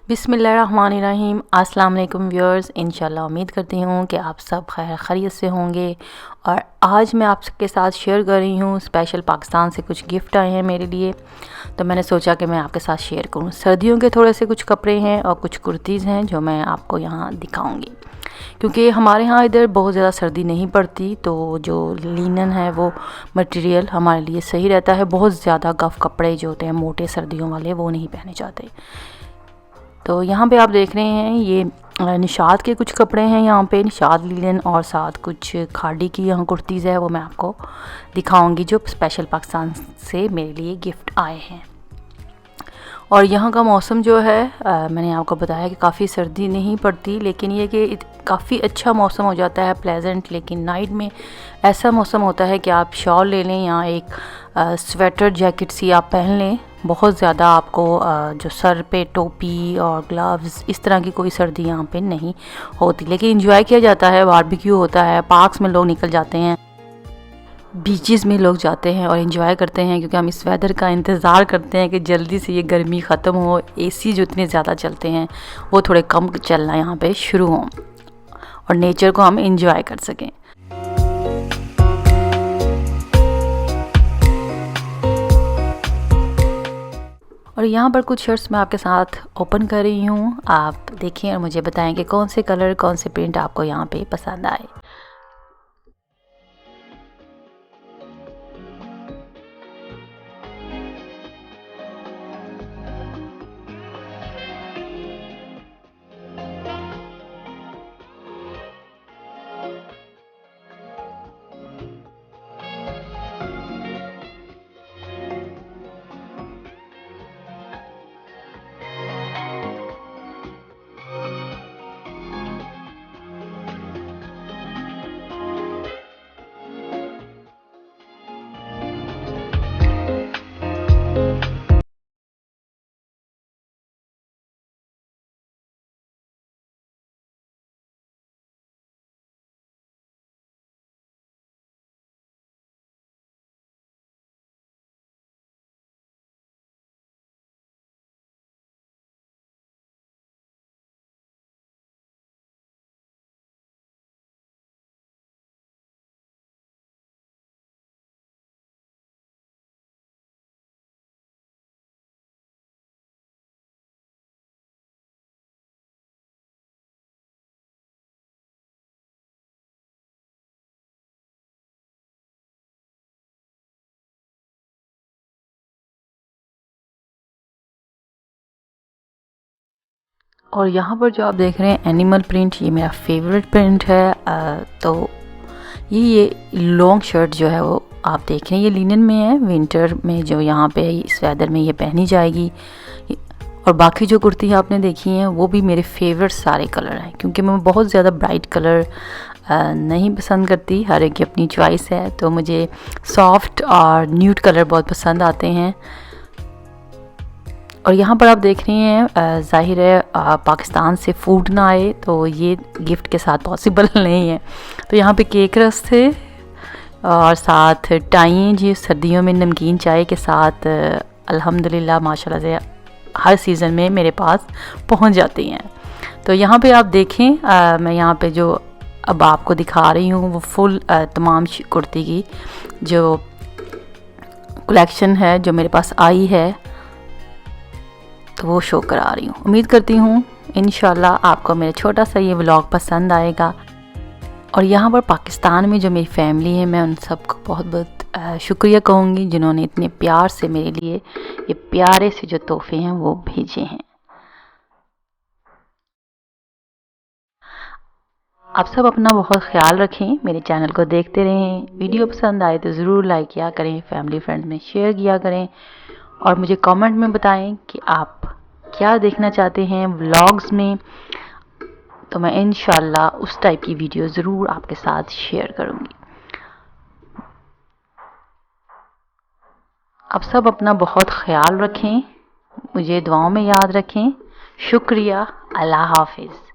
बिस्मिल्लाहिर्रहमानिर्रहीम। अस्सलाम वालेकुम व्यूअर्स। इंशाल्लाह उम्मीद करती हूँ कि आप सब खैर खैरियत से होंगे। और आज मैं आपके साथ शेयर कर रही हूँ, स्पेशल पाकिस्तान से कुछ गिफ्ट आए हैं मेरे लिए, तो मैंने सोचा कि मैं आपके साथ शेयर करूँ। सर्दियों के थोड़े से कुछ कपड़े हैं और कुछ कुर्तीज़ हैं जो मैं आपको यहाँ दिखाऊँगी, क्योंकि हमारे यहाँ इधर बहुत ज़्यादा सर्दी नहीं पड़ती, तो जो लिनन है वो मटेरियल हमारे लिए सही रहता है। बहुत ज़्यादा गफ कपड़े जो होते हैं मोटे सर्दियों वाले वो नहीं पहने जाते। तो यहाँ पे आप देख रहे हैं ये निशात के कुछ कपड़े हैं, यहाँ पे निशात लिनन और साथ कुछ खाड़ी की यहाँ कुर्तीज़ है, वो मैं आपको दिखाऊंगी जो स्पेशल पाकिस्तान से मेरे लिए गिफ्ट आए हैं। और यहाँ का मौसम जो है मैंने आपको बताया कि काफ़ी सर्दी नहीं पड़ती, लेकिन ये कि काफ़ी अच्छा मौसम हो जाता है, प्लेजेंट। लेकिन नाइट में ऐसा मौसम होता है कि आप शॉल ले लें या एक स्वेटर जैकेट सी आप पहन लें, बहुत ज़्यादा आपको जो सर पे टोपी और ग्लव्स इस तरह की कोई सर्दी यहाँ पे नहीं होती। लेकिन एंजॉय किया जाता है, बारबेक्यू होता है, पार्क्स में लोग निकल जाते हैं, बीचेस में लोग जाते हैं और एंजॉय करते हैं, क्योंकि हम इस वेदर का इंतज़ार करते हैं कि जल्दी से ये गर्मी ख़त्म हो, एसी जो इतने ज़्यादा चलते हैं वो थोड़े कम चलना यहाँ पे शुरू हों और नेचर को हम एंजॉय कर सकें। और यहाँ पर कुछ शर्ट्स मैं आपके साथ ओपन कर रही हूँ, आप देखें और मुझे बताएं कि कौन से कलर कौन से प्रिंट आपको यहाँ पे पसंद आए। और यहाँ पर जो आप देख रहे हैं एनिमल प्रिंट, ये मेरा फेवरेट प्रिंट है। तो ये लॉन्ग शर्ट जो है वो आप देख रहे हैं, ये लिनन में है, विंटर में जो यहाँ पे इस वेदर में ये पहनी जाएगी। और बाकी जो कुर्ती आपने देखी हैं वो भी मेरे फेवरेट सारे कलर हैं, क्योंकि मैं बहुत ज़्यादा ब्राइट कलर नहीं पसंद करती, हर एक की अपनी चॉइस है। तो मुझे सॉफ्ट और न्यूड कलर बहुत पसंद आते हैं। और यहाँ पर आप देख रहे हैं ज़ाहिर है पाकिस्तान से फूड ना आए तो ये गिफ्ट के साथ पॉसिबल नहीं है। तो यहाँ पे केक रस थे और साथ टाई जी, सर्दियों में नमकीन चाय के साथ अल्हम्दुलिल्लाह माशाल्लाह से हर सीज़न में मेरे पास पहुँच जाती हैं। तो यहाँ पे आप देखें मैं यहाँ पे जो अब आपको दिखा रही हूँ वो फुल तमाम कुर्ती की जो कलेक्शन है जो मेरे पास आई है, तो वो शो करा रही हूँ। उम्मीद करती हूँ इंशाल्लाह आपको मेरा छोटा सा ये व्लॉग पसंद आएगा। और यहाँ पर पाकिस्तान में जो मेरी फैमिली है, मैं उन सबको बहुत बहुत शुक्रिया कहूँगी जिन्होंने इतने प्यार से मेरे लिए ये प्यारे से जो तोहफे हैं वो भेजे हैं। आप सब अपना बहुत ख्याल रखें, मेरे चैनल को देखते रहें। वीडियो पसंद आए तो ज़रूर लाइक किया करें, फैमिली फ्रेंड्स में शेयर किया करें और मुझे कमेंट में बताएं कि आप क्या देखना चाहते हैं व्लॉग्स में, तो मैं इंशाल्लाह उस टाइप की वीडियो ज़रूर आपके साथ शेयर करूँगी। आप सब अपना बहुत ख्याल रखें, मुझे दुआओं में याद रखें। शुक्रिया। अल्लाह हाफिज़।